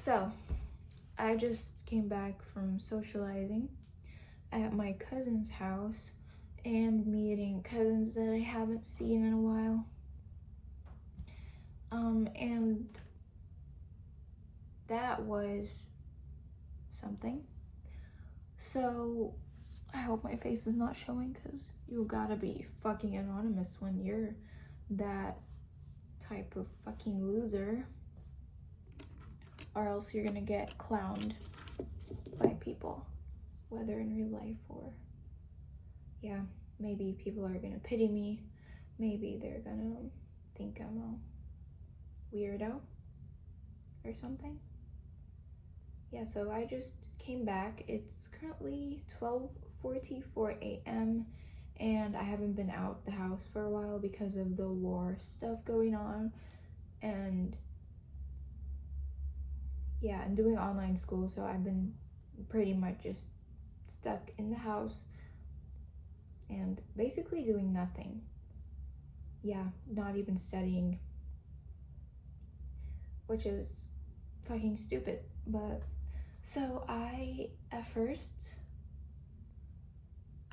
So, I just came back from socializing at my cousin's house and meeting cousins that I haven't seen in a while. And that was something. So, I hope my face is not showing because you gotta be fucking anonymous when you're that type of fucking loser, or else you're gonna get clowned by people, whether in real life or, yeah, maybe people are gonna pity me, maybe they're gonna think I'm a weirdo or something. Yeah, so I just came back. It's currently 12:44 a.m. and I haven't been out the house for a while because of the war stuff going on, and yeah, I'm doing online school, so I've been pretty much just stuck in the house and basically doing nothing. Yeah, not even studying, which is fucking stupid. But so at first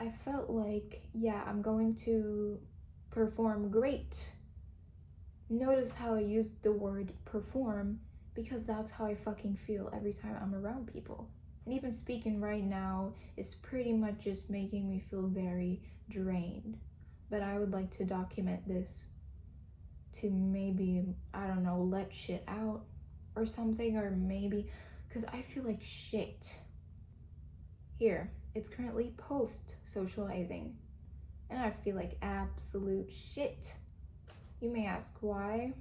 I felt like, yeah, I'm going to perform great. Notice how I used the word perform, because that's how I fucking feel every time I'm around people. And even speaking right now is pretty much just making me feel very drained. But I would like to document this to maybe, I don't know, let shit out or something, or maybe, because I feel like shit. Here, it's currently post-socializing, and I feel like absolute shit. You may ask why?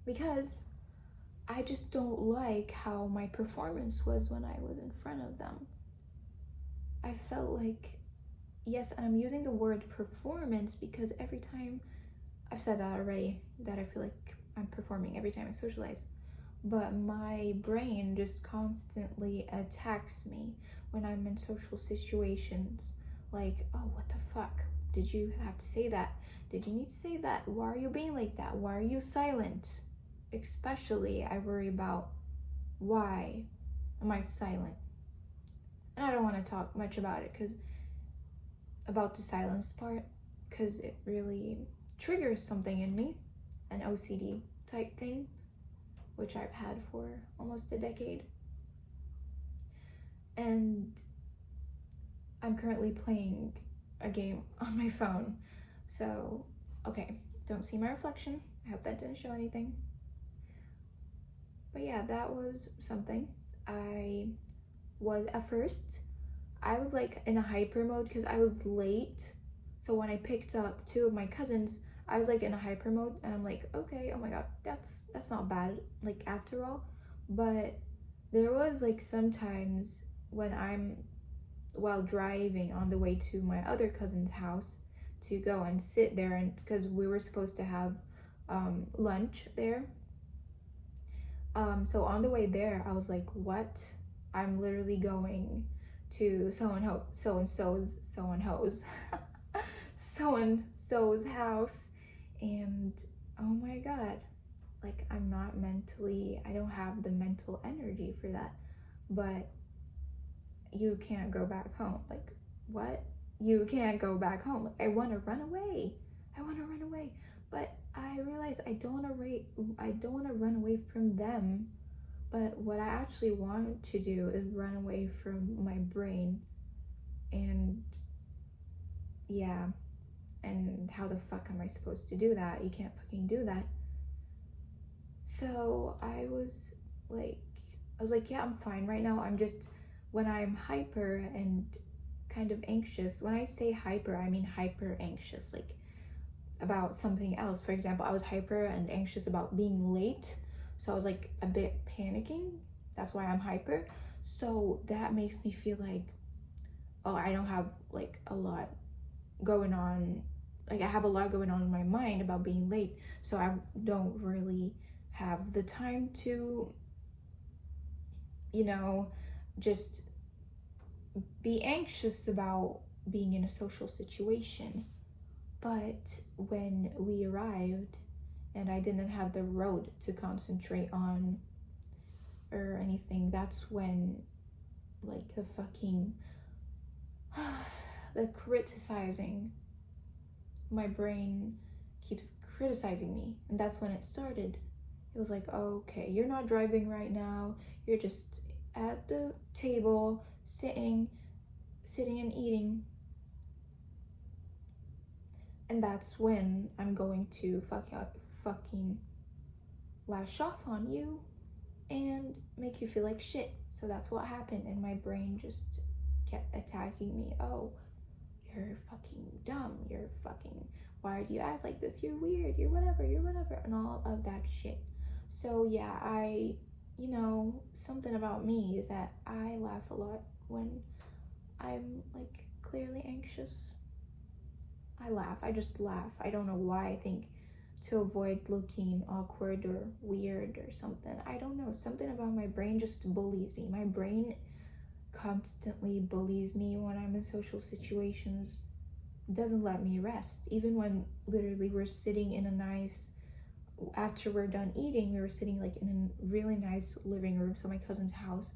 Because I just don't like how my performance was when I was in front of them. I felt like, yes, and I'm using the word performance because every time, I've said that already, that I feel like I'm performing every time I socialize, but my brain just constantly attacks me when I'm in social situations. Like, oh, what the fuck? Did you have to say that? Did you need to say that? Why are you being like that? Why are you silent? Especially, I worry about why am I silent? And I don't want to talk much about it, about the silence part, because it really triggers something in me, an OCD type thing, which I've had for almost a decade. And I'm currently playing a game on my phone. So, okay, don't see my reflection. I hope that didn't show anything. But yeah, that was something. At first, I was like in a hyper mode because I was late. So when I picked up two of my cousins, I was like in a hyper mode, and I'm like, okay, oh my god, that's not bad, like, after all. But there was like sometimes when while driving on the way to my other cousin's house to go and sit there, and because we were supposed to have lunch there. So on the way there, I was like, what? I'm literally going to so and so's house, and oh my god, like, I don't have the mental energy for that. But you can't go back home. Like, what? You can't go back home. Like, I want to run away, but I realize I don't want to run away from them. But what I actually want to do is run away from my brain. And yeah, and how the fuck am I supposed to do that? You can't fucking do that. So I was like, yeah, I'm fine right now. I'm just, when I'm hyper and kind of anxious, when I say hyper, I mean hyper anxious, like about something else. For example, I was hyper and anxious about being late, so I was like a bit panicking. That's why I'm hyper. So that makes me feel like, oh, I don't have like a lot going on. Like, I have a lot going on in my mind about being late, so I don't really have the time to, just be anxious about being in a social situation. But when we arrived and I didn't have the road to concentrate on or anything, that's when like the fucking the criticizing, my brain keeps criticizing me, and that's when it started. It was like, oh, okay, you're not driving right now, you're just at the table sitting and eating, and that's when I'm going to fucking lash off on you and make you feel like shit. So that's what happened, and my brain just kept attacking me. Oh, you're fucking dumb, you're fucking, why do you act like this, you're weird, you're whatever, and all of that shit. So yeah, something about me is that I laugh a lot when I'm like clearly anxious. I just laugh. I don't know why. I think to avoid looking awkward or weird or something. I don't know. Something about my brain just bullies me. My brain constantly bullies me when I'm in social situations. It doesn't let me rest. Even when literally we're sitting in a nice, after we're done eating, we were sitting like in a really nice living room. So my cousin's house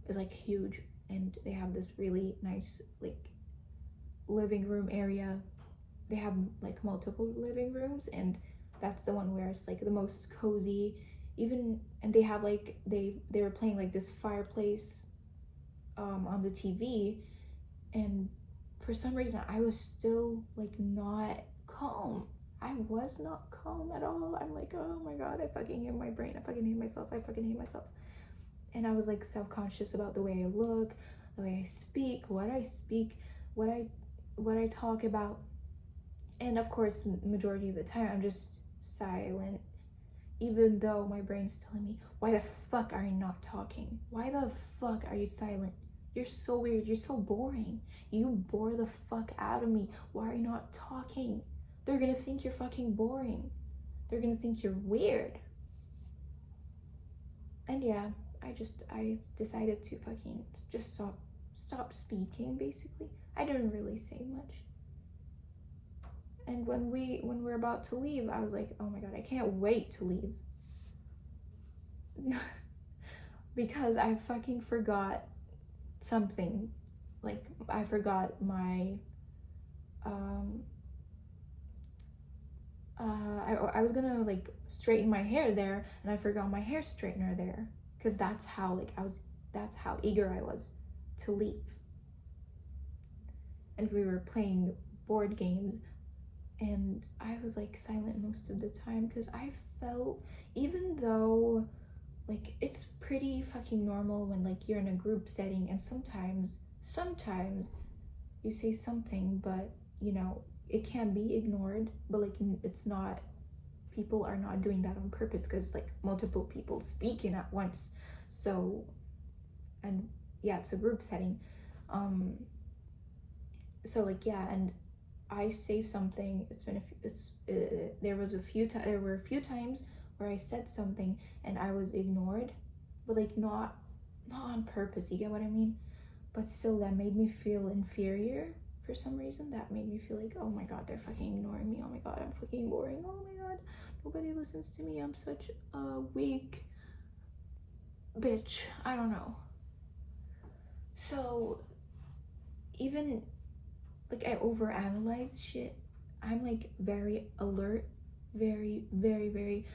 is like huge, and they have this really nice like living room area. They have like multiple living rooms, and that's the one where it's like the most cozy. Even, and they have like they were playing like this fireplace on the TV, and for some reason I was still like not calm. I was not calm at all. I'm like, oh my god, I fucking hate my brain, I fucking hate myself, I fucking hate myself. And I was like self-conscious about the way I look, the way I speak, what I talk about. And of course, majority of the time I'm just silent, even though my brain's telling me, why the fuck are you not talking? Why the fuck are you silent? You're so weird, you're so boring. You bore the fuck out of me. Why are you not talking? They're gonna think you're fucking boring. They're gonna think you're weird. And yeah, I decided to fucking just stop speaking, basically. I didn't really say much. And when we're about to leave, I was like, oh my god, I can't wait to leave. Because I fucking forgot something. Like, I forgot my I was gonna like straighten my hair there, and I forgot my hair straightener there, because that's how eager I was to leave. And we were playing board games, and I was like silent most of the time, because I felt, even though like it's pretty fucking normal when like you're in a group setting, and sometimes you say something, but it can be ignored, but like it's not, people are not doing that on purpose, because like multiple people speaking at once. So, and yeah, it's a group setting. So like, yeah, and I say something, there were a few times where I said something and I was ignored, but like not on purpose, you get what I mean? But still, that made me feel inferior for some reason. That made me feel like, oh my god, they're fucking ignoring me, oh my god, I'm fucking boring, oh my god, nobody listens to me, I'm such a weak bitch, I don't know. So even like I overanalyze shit. I'm like very alert, very, very, very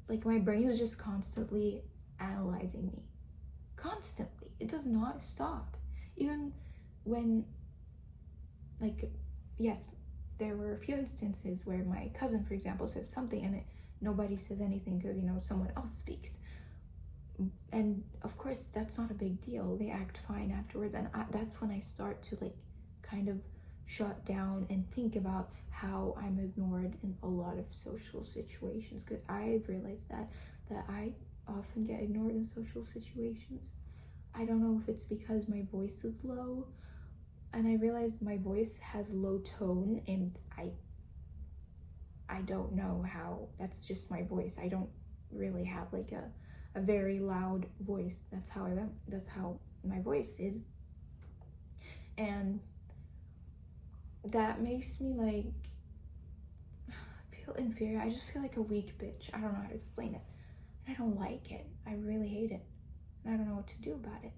like my brain is just constantly analyzing me. Constantly. It does not stop. Even when, like, yes, there were a few instances where my cousin, for example, says something and nobody says anything because someone else speaks, and of course that's not a big deal, they act fine afterwards, and that's when I start to like kind of shut down and think about how I'm ignored in a lot of social situations, because I've realized that I often get ignored in social situations. I don't know if it's because my voice is low, and I realized my voice has low tone, and I don't know how, that's just my voice. I don't really have like a very loud voice. That's how my voice is, and that makes me like feel inferior. I just feel like a weak bitch. I don't know how to explain it. I don't like it. I really hate it. And I don't know what to do about it.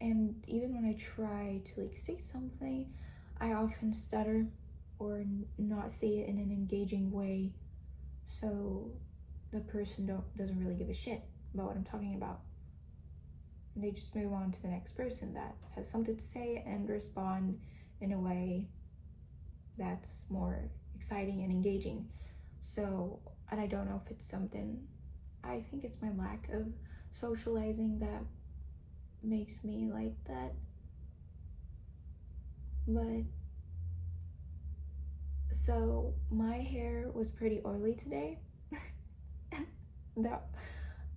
And even when I try to like say something, I often stutter or not say it in an engaging way, so the person doesn't really give a shit about what I'm talking about. And they just move on to the next person that has something to say and respond in a way that's more exciting and engaging. So, and I don't know if it's something, I think it's my lack of socializing that makes me like that. But so my hair was pretty oily today. that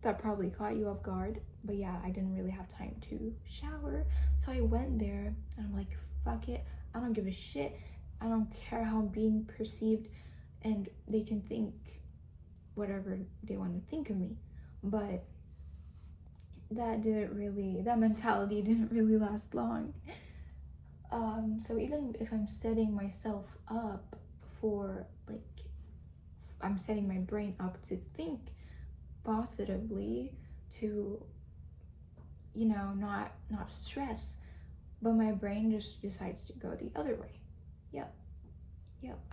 that probably caught you off guard, but yeah, I didn't really have time to shower, so I went there and I'm like, fuck it, I don't give a shit. I don't care how I'm being perceived, and they can think whatever they want to think of me. But that mentality didn't really last long. So even if I'm setting myself up for like, I'm setting my brain up to think positively, to, you know, not stress, but my brain just decides to go the other way. Yep.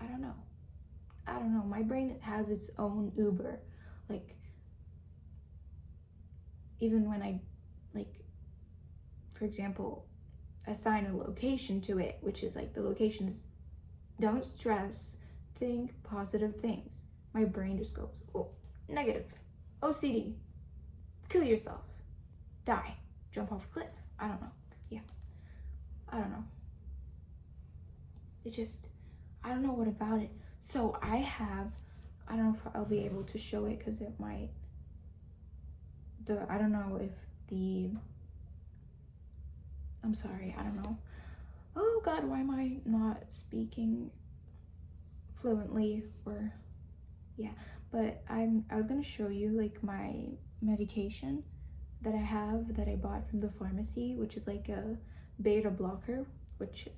I don't know, my brain has its own Uber. Like, even when I, like, for example, assign a location to it, which is like the locations, don't stress, think positive things, my brain just goes, oh, negative, OCD, kill yourself, die, jump off a cliff. I don't know. Yeah, I don't know. It's just, I don't know what about it. So I don't know if I'll be able to show it because it might, I don't know if I'm sorry, I don't know. Oh God, why am I not speaking fluently? Or, yeah, but I was gonna show you like my medication that I have, that I bought from the pharmacy, which is like a beta blocker, which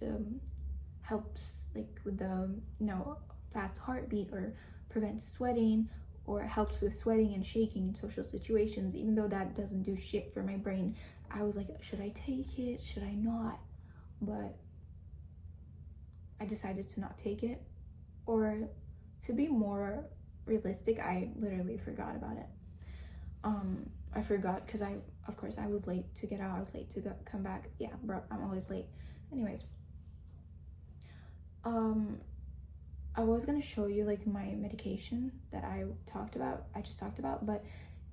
helps like with the, you know, fast heartbeat, or prevents sweating, or helps with sweating and shaking in social situations. Even though that doesn't do shit for my brain, I was like, should I take it, should I not? But I decided to not take it. Or to be more realistic, I literally forgot about it. I forgot because of course I was late to get out, I was late to come back. Yeah, bro, I'm always late. Anyways, I was gonna show you like my medication that I just talked about, but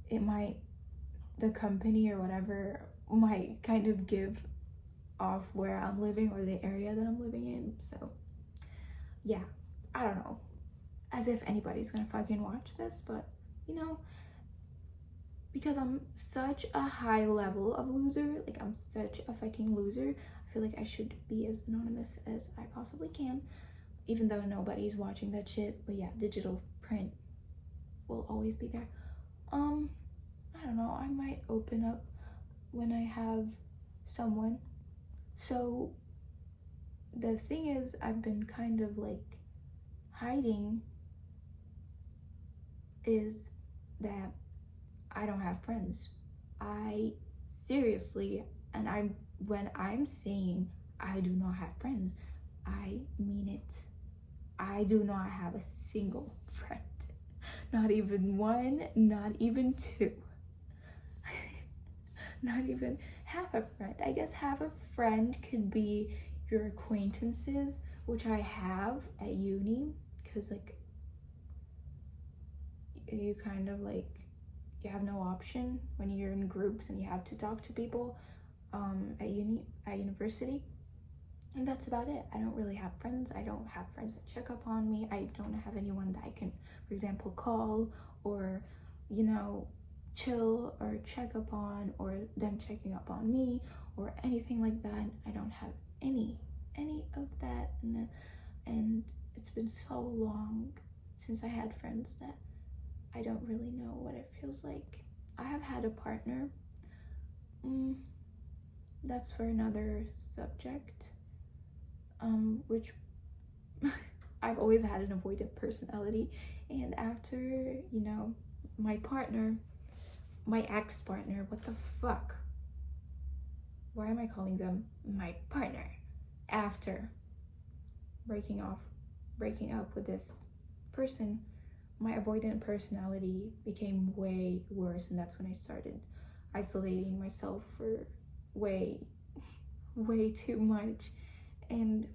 the company or whatever might kind of give off where I'm living or the area that I'm living in. So yeah, I don't know, as if anybody's gonna fucking watch this, but you know, because I'm such a high level of loser, like I'm such a fucking loser, I feel like I should be as anonymous as I possibly can, even though nobody's watching that shit. But yeah, digital print will always be there. I don't know, I might open up when I have someone. So the thing is, I've been kind of like hiding is that I don't have friends. I seriously, and when I'm saying I do not have friends, I mean it. I do not have a single friend. Not even one, not even two. Not even half a friend. I guess half a friend could be your acquaintances, which I have at uni, because like you kind of like, you have no option when you're in groups and you have to talk to people at university. And that's about it. I don't really have friends. I don't have friends that check up on me. I don't have anyone that I can, for example, call, or, you know, chill or check up on, or them checking up on me, or anything like that. I don't have any of that. And it's been so long since I had friends that I don't really know what it feels like. I have had a partner. That's for another subject. Which I've always had an avoidant personality, and after, you know, my partner, my ex-partner, what the fuck? Why am I calling them my partner? After breaking up with this person, my avoidant personality became way worse, and that's when I started isolating myself for way too much. And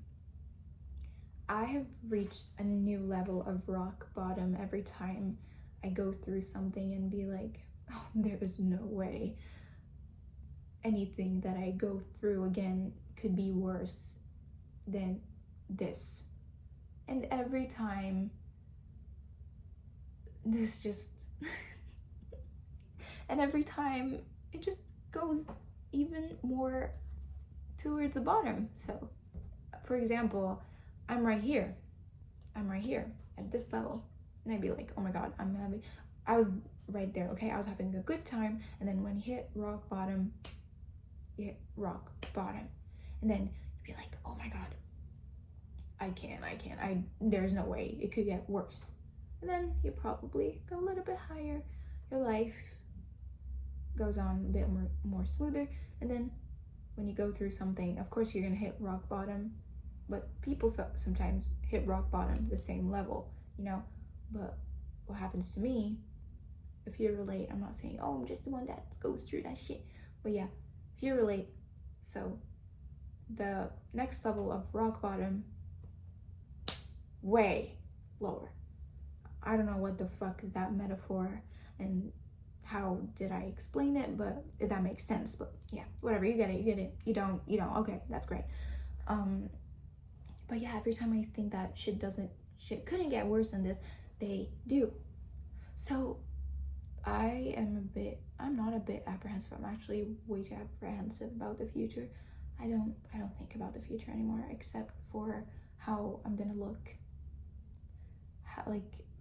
I have reached a new level of rock bottom every time I go through something and be like, oh, there is no way anything that I go through again could be worse than this. And every time this just and every time it just goes even more towards the bottom. So for example, I'm right here at this level, and I'd be like, oh my god, I was right there, okay? I was having a good time, and then when you hit rock bottom, and then you'd be like, oh my god, there's no way it could get worse. And then you probably go a little bit higher, your life goes on a bit more smoother, and then when you go through something, of course you're gonna hit rock bottom, but people sometimes hit rock bottom the same level, you know. But what happens to me, if you relate, I'm not saying, oh, I'm just the one that goes through that shit, but yeah, if you relate, so the next level of rock bottom, way lower. I don't know what the fuck is that metaphor and how did I explain it, but if that makes sense. But yeah, whatever, you get it. You don't, okay, that's great. But yeah, every time I think that shit couldn't get worse than this, they do. So I'm not a bit apprehensive. I'm actually way too apprehensive about the future. I don't think about the future anymore, except for how I'm gonna look.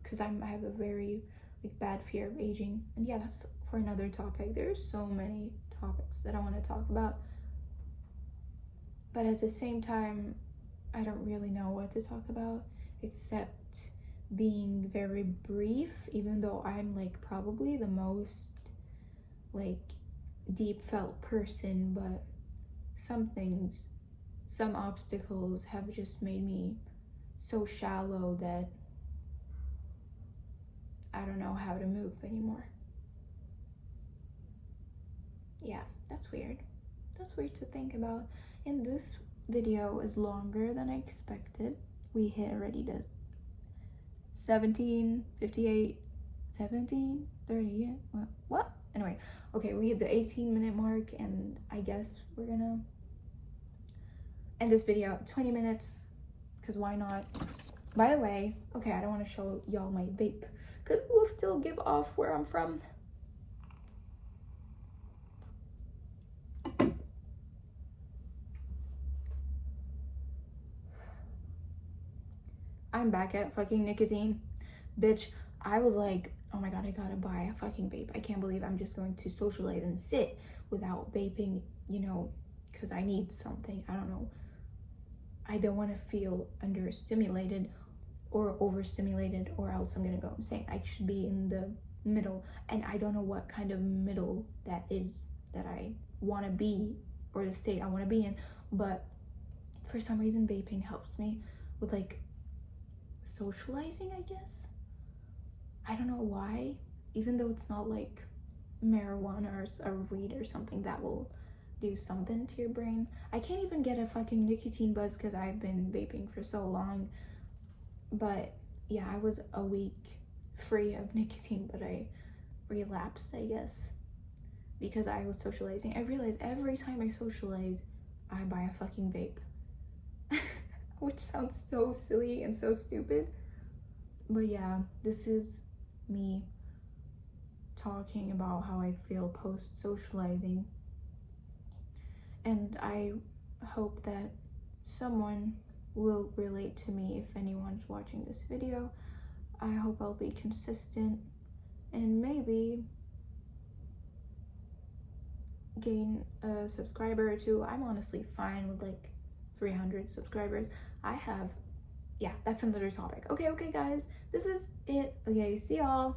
Because I have a very bad fear of aging. And yeah, that's for another topic. There's so many topics that I want to talk about. But at the same time, I don't really know what to talk about, except being very brief, even though I'm probably the most deep felt person, but some obstacles have just made me so shallow that I don't know how to move anymore. Yeah, that's weird. That's weird to think about. And this video is longer than I expected. We hit already the 17:58, 17:30. What? Anyway, okay, we hit the 18-minute mark, and I guess we're gonna end this video at 20 minutes, because why not? By the way, okay, I don't want to show y'all my vape, because it will still give off where I'm from. I'm back at fucking nicotine. Bitch, I was like, oh my god, I gotta buy a fucking vape. I can't believe I'm just going to socialize and sit without vaping, because I need something. I don't know. I don't want to feel understimulated or overstimulated, or else I'm gonna go insane. I should be in the middle, and I don't know what kind of middle that is that I want to be, or the state I want to be in, but for some reason vaping helps me with socializing, I guess. I don't know why, even though it's not like marijuana or weed or something that will do something to your brain. I can't even get a fucking nicotine buzz because I've been vaping for so long. But yeah, I was a week free of nicotine, but I relapsed, I guess, because I was socializing. I realized every time I socialize, I buy a fucking vape. Which sounds so silly and so stupid. But yeah, this is me talking about how I feel post-socializing. And I hope that someone will relate to me if anyone's watching this video. I hope I'll be consistent and maybe gain a subscriber or two. I'm honestly fine with 300 subscribers. Yeah, that's another topic. Okay, guys, this is it. Okay, see y'all.